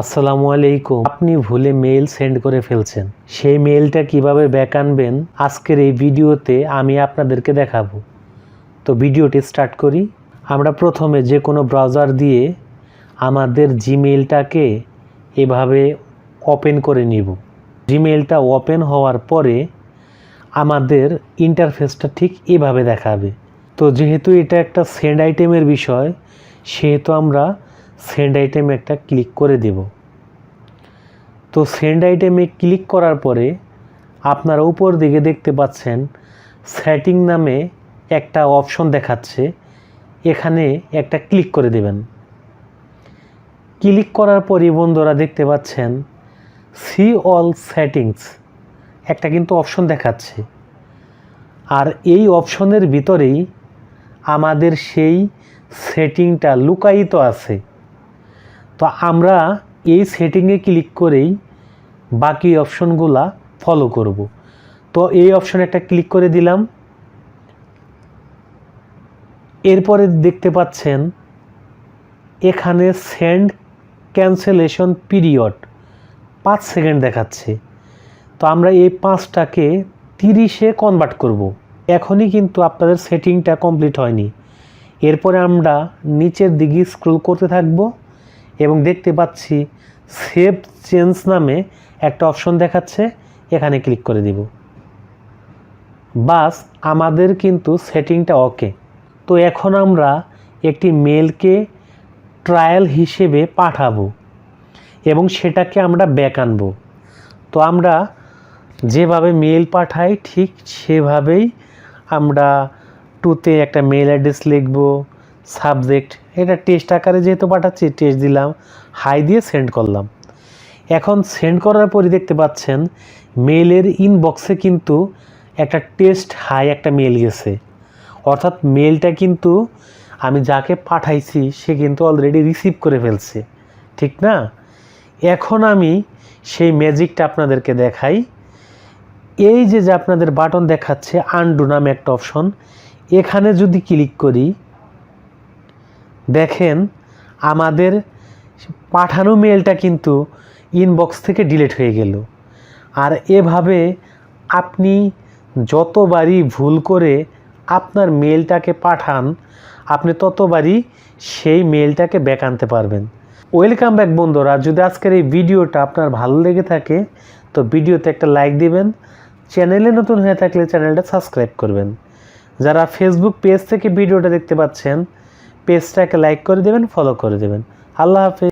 আসসালামু আলাইকুম। আপনি ভুলে মেইল সেন্ড করে ফেলছেন, সেই মেইলটা কিভাবে ব্যাক আনবেন আজকের এই ভিডিওতে আমি আপনাদেরকে দেখাবো। তো ভিডিওটি স্টার্ট করি। আমরা প্রথমে যে কোনো ব্রাউজার দিয়ে আমাদের জিমেইলটাকে এভাবে ওপেন করে নিব। জিমেইলটা ওপেন হওয়ার পরে আমাদের ইন্টারফেসটা ঠিক এভাবে দেখাবে। তো যেহেতু এটা একটা সেন্ড আইটেমের বিষয়, সেহেতু আমরা সেন্ড আইটেমে একটা ক্লিক করে দেব। তো সেন্ড আইটেমে ক্লিক করার পরে আপনারা উপর দিকে দেখতে পাচ্ছেন সেটিং নামে একটা অপশন দেখাচ্ছে, এখানে একটা ক্লিক করে দেবেন। ক্লিক করার পরই বন্ধুরা দেখতে পাচ্ছেন সি অল সেটিংস একটা কিন্তু অপশন দেখাচ্ছে, আর এই অপশনের ভিতরেই আমাদের সেই সেটিংটা লুকায়িত আছে। তো আমরা এই সেটিংয়ে ক্লিক করেই বাকি অপশনগুলা ফলো করব। তো এই অপশনে একটা ক্লিক করে দিলাম। এরপরে দেখতে পাচ্ছেন এখানে সেন্ড ক্যান্সেলেশন পিরিয়ড 5 সেকেন্ড দেখাচ্ছে। তো আমরা এই 5টাকে 30-এ কনভার্ট করব। এখনই কিন্তু আপনাদের সেটিংটা কমপ্লিট হয়নি। এরপরে আমরা নিচের দিকে স্ক্রল করতে থাকব এবং দেখতে পাচ্ছি সেভ চেঞ্জ নামে একটা অপশন দেখাচ্ছে, এখানে ক্লিক করে দিব। বাস আমাদের কিন্তু সেটিংটা ওকে। তো এখন আমরা একটি মেলকে ট্রায়াল হিসেবে পাঠাবো এবং সেটাকে আমরা ব্যাক আনবো। তো আমরা যেভাবে মেল পাঠাই ঠিক সেভাবেই আমরা টুতে একটা মেল অ্যাড্রেস লিখব, সাবজেক্ট এটা টেস্ট আকারে যেহেতু পাঠাচ্ছি টেস্ট দিলাম, হাই দিয়ে সেন্ড করলাম। এখন সেন্ড করার পরই দেখতে পাচ্ছেন মেলের ইনবক্সে কিন্তু একটা টেস্ট হাই একটা মেল গেছে, অর্থাৎ মেলটা কিন্তু আমি যাকে পাঠাইছি সে কিন্তু অলরেডি রিসিভ করে ফেলছে, ঠিক না? এখন আমি সেই ম্যাজিকটা আপনাদেরকে দেখাই। এই যে আপনাদের বাটন দেখাচ্ছে আনডু নামে একটা অপশন, এখানে যদি ক্লিক করি দেখেন আমাদের পাঠানো মেলটা কিন্তু ইনবক্স থেকে ডিলিট হয়ে গেল। আর এভাবে আপনি যতবারই ভুল করে আপনার মেলটাকে পাঠান আপনি ততবারই সেই মেলটাকে ব্যাক আনতে পারবেন। ওয়েলকাম ব্যাক বন্ধুরা। যদি আজকের এই ভিডিওটা আপনার ভালো লেগে থাকে তো ভিডিওতে একটা লাইক দিবেন, চ্যানেলে নতুন হয়ে থাকলে চ্যানেলটা সাবস্ক্রাইব করবেন। যারা ফেসবুক পেজ থেকে ভিডিওটা দেখতে পাচ্ছেন পেজটাকে লাইক করে দেবেন, ফলো করে দেবেন। আল্লাহ হাফেজ।